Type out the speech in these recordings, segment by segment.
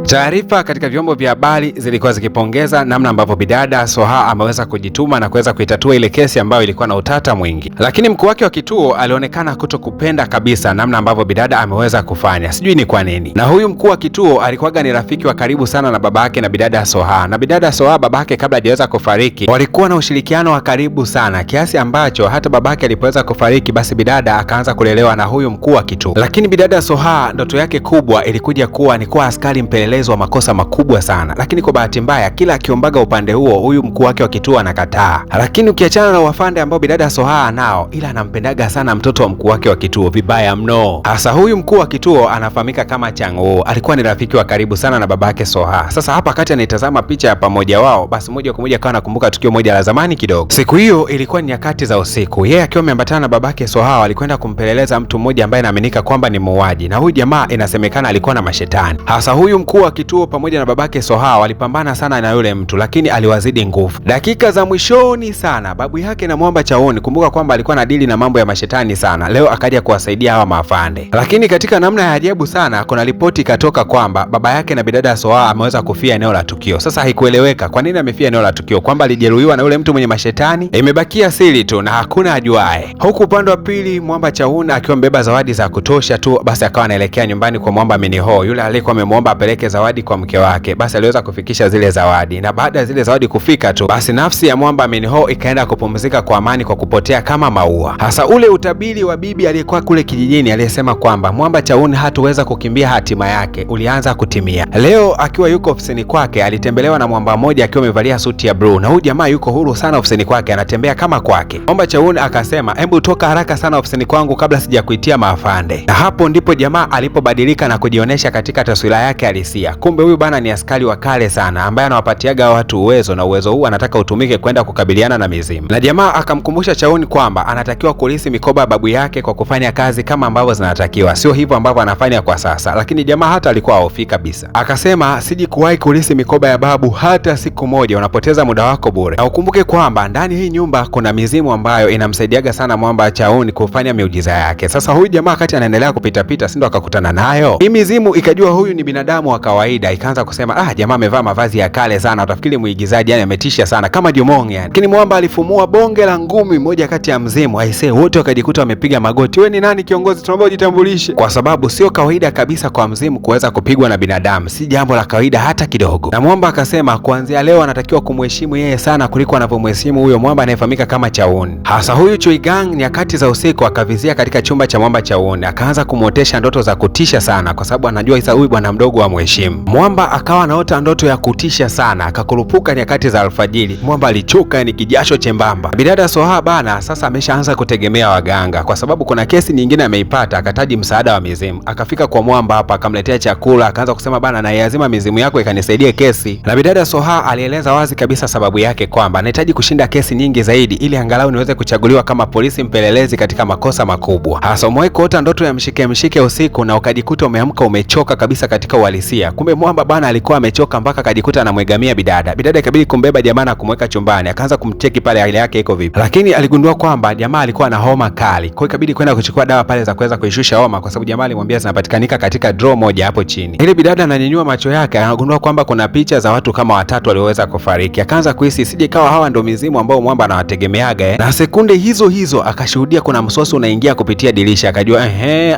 Taarifa katika vyombo vya habari zilikuwa zikipongeza namna ambavyo bidada Soha ameweza kujituma na kuweza kuitatua ile kesi ambayo ilikuwa na utata mwingi, lakini mkuu wake wa kituo alionekana kutokupenda kabisa namna ambavyo bidada ameweza kufanya, sijui ni kwa nini. Na huyu mkuu wa kituo alikuwaga ni rafiki wa karibu sana na baba yake na bidada Soha, na bidada Soha baba yake kabla hajaweza kufariki walikuwa na ushirikiano wa karibu sana, kiasi ambacho hata baba yake alipoweza kufariki basi bidada akaanza kulelewa na huyu mkuu wa kituo. Lakini bidada Soha ndoto yake kubwa ilikuja kuwa ni kuwa askari mpelelezi wa makosa makubwa sana, lakini kwa bahati mbaya kila akiombaga upande huo huyu mkuu wake wa kituo anakataa. Lakini ukiachana na wafande ambao bidada Soha anao, ila anampendaga sana mtoto wa mkuu wake wa kituo vibaya mno. Hasa huyu mkuu wa kituo anafahamika kama Chang'o, alikuwa ni rafiki wa karibu sana na babake Soha. Sasa hapa kati anaitazama picha ya pamoja wao, basi moja kwa moja akawa anakumbuka tukio moja la zamani kidogo. Siku hiyo ilikuwa ni nyakati za usiku, yeye akiwa ameambatana na babake Soha walikwenda kumpeleleza mtu mmoja ambaye anaaminika kwamba ni muuaji, na huyu jamaa inasemekana alikuwa na mashetani. Hasa huyu mkuu wa kituo pamoja na babake Soha walipambana sana na yule mtu, lakini aliwazidi nguvu. Dakika za mwishoni sana babu yake na Mwamba Chaoni, kumbuka kwamba alikuwa na dili na mambo ya mashetani sana, leo akaja kuwasaidia hawa maafande. Lakini katika namna ya ajabu sana kuna ripoti ikatoka kwamba baba yake na bidada Soha ameweza kufia eneo la tukio. Sasa haikueleweka kwa nini amefia eneo la tukio, kwamba alijeruhiwa na yule mtu mwenye mashetani, imebakia siri tu na hakuna ajuae. Huku upande wa pili Mwamba Chaoni akiwa mbeba zawadi za kutosha tu, basi akawa anaelekea nyumbani kwa Mwamba Minho, yule aliyekuwa amemwomba apeleke zawadi kwa mke wake. Basi aliweza kufikisha zile zawadi, na baada ya zile zawadi kufika tu, basi nafsi ya Mwamba Minho ikaenda kupumzika kwa amani kwa kupotea kama maua. Hasa ule utabiri wa bibi aliyekuwa kule kijijini aliyesema kwamba Mwamba Chauni hatuweza kukimbia hatima yake ulianza kutimia. Leo akiwa yuko ofisini kwake alitembelewa na mwamba mmoja akiwa amevalia suti ya blue, na huyu jamaa yuko huru sana ofisini kwake, anatembea kama kwake. Mwamba Chauni akasema, hebu toka haraka sana ofisini kwangu kabla sijakuitia maafande. Na hapo ndipo jamaa alipobadilika na kujionyesha katika taswira yake halisia. Kumbe huyu bana ni askari wa kale sana ambaye anawapatiaga watu uwezo, na uwezo huu anataka utumike kwenda kukabiliana na mizimu. Na jamaa akamkumbusha Chauni kwamba anatakiwa kulisi mikoba ya babu yake kwa kufanya kazi kama ambavyo zinatakiwa, sio hivyo ambavyo anafanya kwa sasa. Lakini jamaa hata alikuwa haofi kabisa, akasema siji kuwahi kulisi mikoba ya babu hata siku moja, unapoteza muda wako bure. Na ukumbuke kwamba ndani hii nyumba kuna mizimu ambayo inamsaidiaga sana Mwamba Chauni kufanya miujiza yake. Sasa huyu jamaa wakati anaendelea kupita pita, si ndo akakutana nayo hii mizimu, ikajua huyu ni binadamu wa kawaida, ikaanza kusema jamaa amevaa mavazi ya kale sana, utafikiri muigizaji, yani ametisha sana kama Jumong yani. Lakini Mwamba alifumua bonge la ngumi moja kati ya mzimu, aisee, wote wakajikuta wamepiga magoti. Wewe ni nani kiongozi? Tunaomba ujitambulishe, kwa sababu sio kawaida kabisa kwa mzimu kuweza kupigwa na binadamu, si jambo la kawaida hata kidogo. Na Mwamba akasema kuanzia leo anatakiwa kumheshimu yeye sana kuliko anavyomheshimu huyo Mwamba anayefahamika kama Chauni. Hasa huyu Chuigang nyakati za usiku akavizia katika chumba cha Mwamba Chauni, akaanza kumuotesha ndoto za kutisha sana, kwa sababu anajua isa huyu bwana mdogo amheshimu. Mwamba akawa anaota ndoto ya kutisha sana, akakurupuka nyakati za alfajiri. Mwamba alichoka, ni kijasho chembamba. Bidada Soha bana sasa ameshaanza kutegemea waganga, kwa sababu kuna kesi nyingine ameipata, akataji msaada wa mizimu. Akafika kwa Mwamba hapa, akamletea chakula, akaanza kusema bana, na lazima mizimu yako ikanisaidia kesi. Na bidada Soha alieleza wazi kabisa sababu yake kwamba anahitaji kushinda kesi nyingi zaidi ili angalau niweze kuchaguliwa kama polisi mpelelezi katika makosa makubwa. Hasa umewahi kuota ndoto ya mshike usiku na ukajikuta umeamka umechoka kabisa katika uhalisia? Kumbe Mwamba bana alikuwa amechoka mpaka akajikuta anamwegamia bidada. Bidada ikabidi kumbeba jamaa na kumweka chumbani, akaanza kumcheki pale hali yake iko vipi. Lakini aligundua kwamba jamaa alikuwa na homa kali, kwa hiyo ikabidi kwenda kuchukua dawa pale za kuweza kuishusha homa, kwa sababu jamaa alimwambia zinapatikanika katika draw moja hapo chini. Ile bidada ananyanyua macho yake, anagundua kwamba kuna picha za watu kama watatu walioweza kufariki. Akaanza kuhisi sije kawa hawa ndio mizimu ambao Mwamba anawategemeaga na sekunde hizo hizo akashuhudia kuna msosi unaingia kupitia dirisha, akajua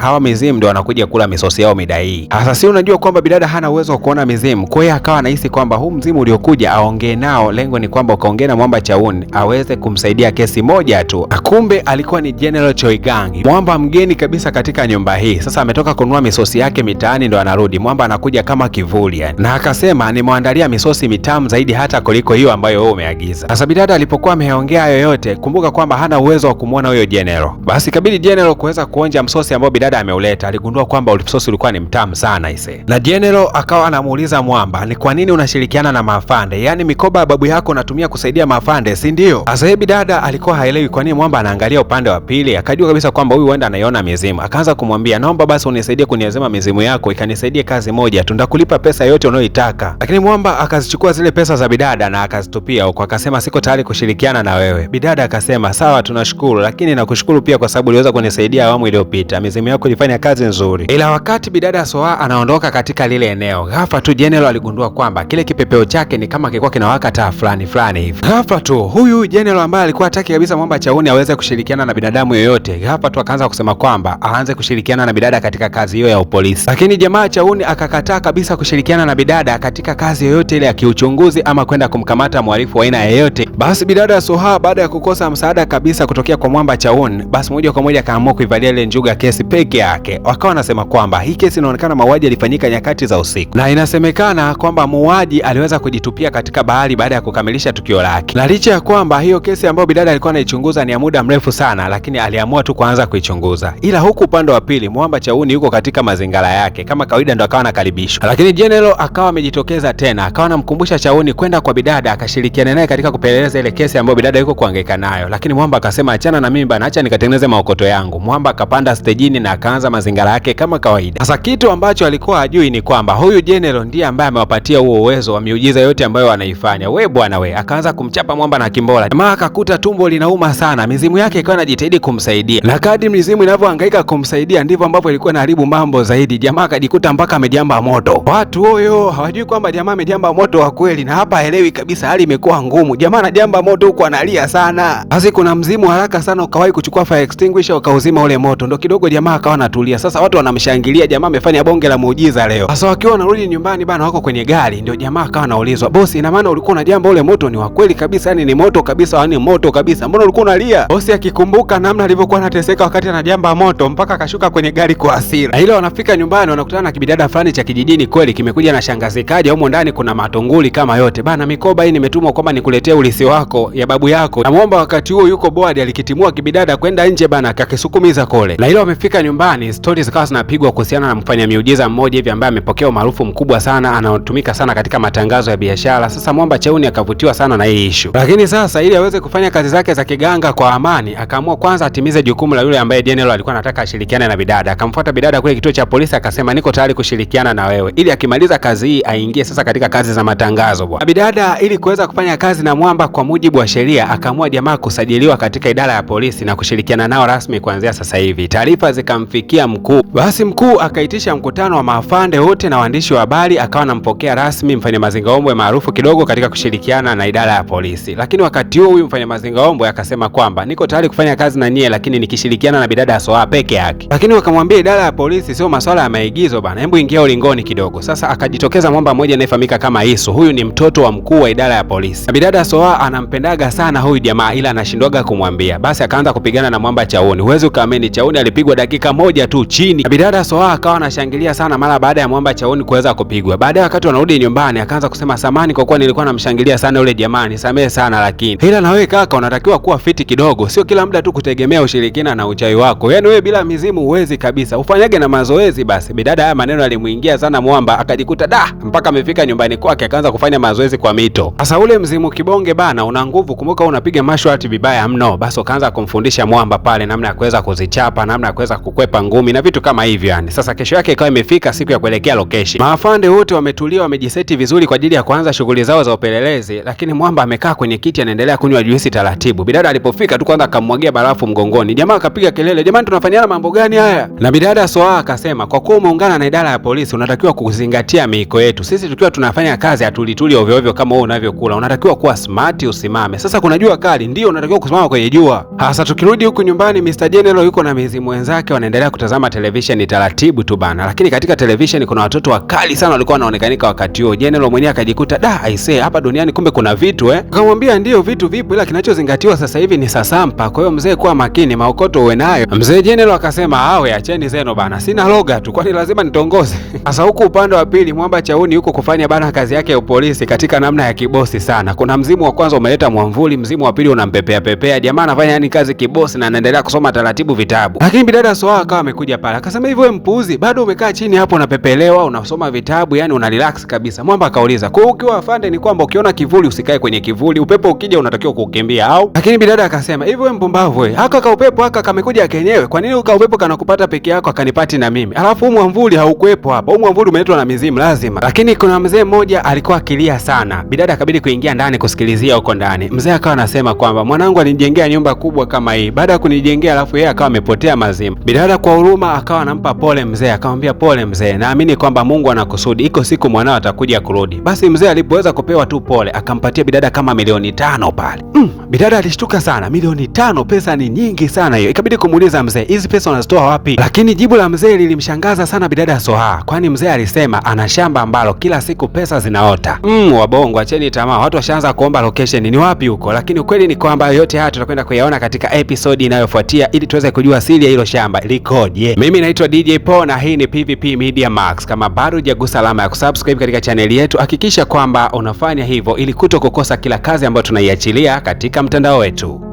hawa mizimu ndio wanakuja kula misosi yao mida hii. Sasa si unajua kwamba bidada hana uwezo wa kuona mizimu, kwa hiyo akawa anahisi kwamba huu mzimu uliokuja aongee nao, lengo ni kwamba ukaongea na Mwamba Chauni aweze kumsaidia kesi moja tu. Kumbe alikuwa ni General Chuigang, Mwamba mgeni kabisa katika nyumba hii. Sasa ametoka kununua misosi yake mitaani ndo anarudi. Mwamba anakuja kama kivuli yani, na akasema nimwandalia misosi mitamu zaidi hata kuliko hiyo ambayo wewe umeagiza. Sasa bidada alipokuwa ameongea yoyote, kumbuka kwamba hana uwezo wa kumuona huyo General. Basi kabidi General kuweza kuonja msosi ambao bidada ameuleta. Aligundua kwamba msosi ulikuwa ni mtamu sana ise, na General General akawa anamuuliza Mwamba, ni kwa nini unashirikiana na maafande? Yaani mikoba ya babu yako unatumia kusaidia maafande, si ndio? Sasa bidada alikuwa haelewi kwa nini Mwamba anaangalia upande wa pili. Akajua kabisa kwamba huyu huenda anaiona mizimu. Akaanza kumwambia, naomba basi unisaidie kuniazima mizimu yako, ikanisaidia kazi moja tu, ndakulipa pesa yote unayoitaka. Lakini Mwamba akazichukua zile pesa za bidada na akazitupia huko, akasema siko tayari kushirikiana na wewe. Bidada akasema sawa, tunashukuru, lakini nakushukuru pia kwa sababu uliweza kunisaidia awamu iliyopita. Mizimu yako ilifanya kazi nzuri. Ila wakati bidada Soa anaondoka katika lile eneo, ghafla tu General aligundua kwamba kile kipepeo chake ni kama kilikuwa kinawaka taa fulani hivi. Ghafla tu huyu General ambaye alikuwa hataki kabisa Mwamba Chauni aweze kushirikiana na binadamu yoyote, ghafla tu akaanza kusema kwamba aanze kushirikiana na bidada katika kazi hiyo ya upolisi. Lakini jamaa Chauni akakataa kabisa kushirikiana na bidada katika kazi yoyote ile ya kiuchunguzi ama kwenda kumkamata mhalifu wa aina yoyote. Basi bidada Soha baada ya kukosa msaada kabisa kutokea kwa Mwamba Chauni, basi moja kwa moja akaamua kuivalia ile njuga kesi peke yake. Wakawa wanasema kwamba hii kesi inaonekana mauaji yalifanyika nyakati za usiku, na inasemekana kwamba muuaji aliweza kujitupia katika bahari baada ya kukamilisha tukio lake. Na licha ya kwamba hiyo kesi ambayo bidada alikuwa anaichunguza ni ya muda mrefu sana, lakini aliamua tu kuanza kuichunguza. Ila huku upande wa pili Mwamba Chauni yuko katika mazingira yake kama kawaida, ndo akawa anakaribishwa. Lakini General akawa amejitokeza tena, akawa anamkumbusha Chauni kwenda kwa bidada akashirikiana naye katika kupeleleza ile kesi ambayo bidada yuko kuhangaika nayo. Lakini Mwamba akasema achana na mimi bana, acha nikatengeneze maokoto yangu. Mwamba akapanda stejini na akaanza mazingira yake kama kawaida. Sasa kitu ambacho alikuwa hajui ni kwamba huyu General ndiye ambaye amewapatia huo uwezo wa miujiza yote ambayo wanaifanya. We bwana we, akaanza kumchapa Mwamba na kimbola. Jamaa akakuta tumbo linauma sana, mizimu yake ikawa inajitahidi kumsaidia, na kadri mizimu inavyohangaika kumsaidia ndivyo ambavyo ilikuwa inaharibu mambo zaidi. Jamaa akajikuta mpaka amejamba moto. Watu huyo hawajui kwamba jamaa amejamba moto wa kweli, na hapa haelewi kabisa, hali imekuwa ngumu. Jamaa anajamba moto huko analia sana. Basi kuna mzimu haraka sana ukawahi kuchukua fire extinguisher ukauzima ule moto, ndo kidogo jamaa akawa anatulia. Sasa watu wanamshangilia jamaa amefanya bonge la muujiza leo. Sasa wakiwa wanarudi nyumbani bana, wako kwenye gari, ndio jamaa akawa anaulizwa, bosi, ina maana ulikuwa unajamba ule moto ni wa kweli kabisa? Yani ni moto kabisa, yani moto kabisa, mbona ulikuwa unalia? Bosi akikumbuka namna alivyokuwa anateseka wakati anajamba moto, mpaka akashuka kwenye gari kwa hasira. Na ile wanafika nyumbani wanakutana na kibidada fulani cha kijijini kweli, kimekuja na shangazi kaja, humo ndani kuna matunguli kama yote. Bana, mikoba hii nimetumwa kwamba nikuletee ulisi wako ya babu yako. Na Mwamba wakati huo yuko board, alikitimua kibidada kwenda nje bana, akakisukumiza kole. Na ile wamefika nyumbani, stories zikawa zinapigwa kuhusiana na mfanya miujiza mmoja hivi ambaye amepokea umaarufu mkubwa sana, anatumika sana katika matangazo ya biashara. Sasa Mwamba Chauni akavutiwa sana na hii issue. Lakini sasa ili aweze kufanya kazi zake za kiganga kwa amani, akaamua kwanza atimize jukumu la yule ambaye General alikuwa anataka ashirikiane na bidada. Akamfuata bidada kule kituo cha polisi, akasema niko tayari kushirikiana na wewe, ili akimaliza kazi hii aingie sasa katika kazi za matangazo bwana. Bidada ili kuweza kufanya kazi na Mwamba kwa mujibu wa sheria, akaamua jamaa kusajiliwa katika idara ya polisi na kushirikiana nao rasmi kuanzia sasa hivi. Taarifa zikamfikia mkuu. Basi mkuu akaitisha mkutano wa maafande wote na waandishi wa habari, akawa anampokea rasmi mfanya mazingaombwe maarufu kidogo katika kushirikiana na idara ya polisi. Lakini wakati huo huyu mfanya mazingaombwe akasema kwamba niko tayari kufanya kazi na nyie, lakini nikishirikiana na bidada Soa peke yake. Lakini wakamwambia idara ya polisi sio masuala ya maigizo bana, hebu ingia ulingoni kidogo. Sasa akajitokeza Mwamba mmoja anayefahamika kama Isu. Huyu ni mtoto wa mkuu wa idara ya polisi, na bidada Soa anampendaga sana huyu jamaa, ila anashindwaga kumwambia. Basi akaanza kupigana na Mwamba Chauni. Huwezi ukaamini, Chauni alipigwa dakika moja tu chini, na bidada Soa akawa anashangilia sana mara baada ya Mwamba Chauni kuweza kupigwa. Baadaye wakati wanarudi nyumbani, akaanza kusema samani kwa kuwa nilikuwa namshangilia sana yule jamaa, nisamehe sana, lakini ila na wewe kaka unatakiwa kuwa fiti kidogo, sio kila muda tu kutegemea ushirikina na uchawi wako. Yaani wewe bila mizimu huwezi kabisa, ufanyage na mazoezi basi. Bidada haya maneno alimuingia sana Mwamba, akajikuta mpaka amefika nyumbani kwake akaanza kufanya mazoezi kwa mito. Sasa ule mzimu kibonge bana una nguvu, kumbuka unapiga mashwati vibaya mno. Basi akaanza kumfundisha Mwamba pale namna ya kuweza kuzichapa, namna ya kuweza kukwepa ngumi na vitu kama hivyo yani. Sasa kesho yake ikawa imefika siku ya kuelekea location. Maafande wote wametulia, wamejiseti vizuri kwa ajili ya kuanza shughuli zao za upelelezi, lakini Mwamba amekaa kwenye kiti anaendelea kunywa juisi taratibu. Bidada alipofika tu kwanza akamwagia barafu mgongoni. Jamaa akapiga kelele, jamani tunafanyana mambo gani haya? Na bidada Soa akasema kwa kuwa umeungana na idara ya polisi unatakiwa kuzingatia miiko yetu. Sisi tukiwa tunafanya kazi hatulituli ovyo ovyo kama wewe unavyokula. Unatakiwa kuwa smart, usimame. Sasa kuna jua kali, ndio unatakiwa kusimama kwenye jua. Hasa tukirudi huku nyumbani, Mr. General yuko na mizimu wenzake wanaendelea kutazama television taratibu tu bana. Lakini katika television kuna watoto wakali sana walikuwa wanaonekanika wakati huo. General mwenyewe akajikuta I say hapa duniani kumbe kuna vitu Akamwambia ndio vitu vipo, ila kinachozingatiwa sasa hivi ni sasampa. Kwa hiyo mzee kuwa makini, maokoto uwe nayo. Mzee General akasema awe acheni zeno bana, sina loga tu kwani lazima nitongoze. Sasa huku upande wa pili Mwamba Chauni yuko kufanya bana kazi yake ya upolisi katika namna ya kibosi sana. Kuna mzimu wa kwanza umeleta mwamvuli, mzimu wa pili unampepea pepea. Jamaa anafanya yani kazi kibosi na anaendelea kusoma taratibu vitabu. Lakini bidada Soa akawa amekuja pale akasema hivyo wewe mpuuzi, bado umekaa chini hapo unapepelewa. umepoa, unasoma vitabu, yani una relax kabisa. Mwamba akauliza, kwa hiyo ukiwa afande ni kwamba ukiona kivuli usikae kwenye kivuli, upepo ukija unatakiwa kukimbia au? Lakini bidada akasema, hivyo wewe mpumbavu wewe, haka ka upepo haka kamekuja kenyewe, kwa nini ka upepo kanakupata peke yako akanipati na mimi? Alafu huu mwamvuli haukuepo hapa, huu mwamvuli umeletwa na mizimu lazima. Lakini kuna mzee mmoja alikuwa akilia sana, bidada akabidi kuingia ndani kusikilizia huko ndani. Mzee akawa anasema kwamba mwanangu alinijengea nyumba kubwa kama hii, baada ya kunijengea alafu yeye akawa amepotea mazimu. Bidada kwa huruma akawa anampa pole mzee, akamwambia pole mzee, naamini kwamba Mungu anakusudi, iko siku mwanao atakuja kurudi. Basi mzee alipoweza kupewa tu pole akampatia bidada kama milioni 5 pale. Bidada alishtuka sana, milioni 5 pesa ni nyingi sana hiyo. Ikabidi kumuuliza mzee, hizi pesa unazitoa wapi? Lakini jibu la mzee lilimshangaza sana bidada Soha, kwani mzee alisema ana shamba ambalo kila siku pesa zinaota. Wabongo acheni tamaa, watu washaanza kuomba location ni wapi huko, lakini ukweli ni kwamba yote haya tutakwenda kuyaona katika episode inayofuatia ili tuweze kujua siri ya hilo shamba likoje. Mimi naitwa DJ Paul na hii ni PVP Media Max. Kama bado hujagusa alama ya kusubscribe katika chaneli yetu, hakikisha kwamba unafanya hivyo ili kutokukosa kila kazi ambayo tunaiachilia katika mtandao wetu.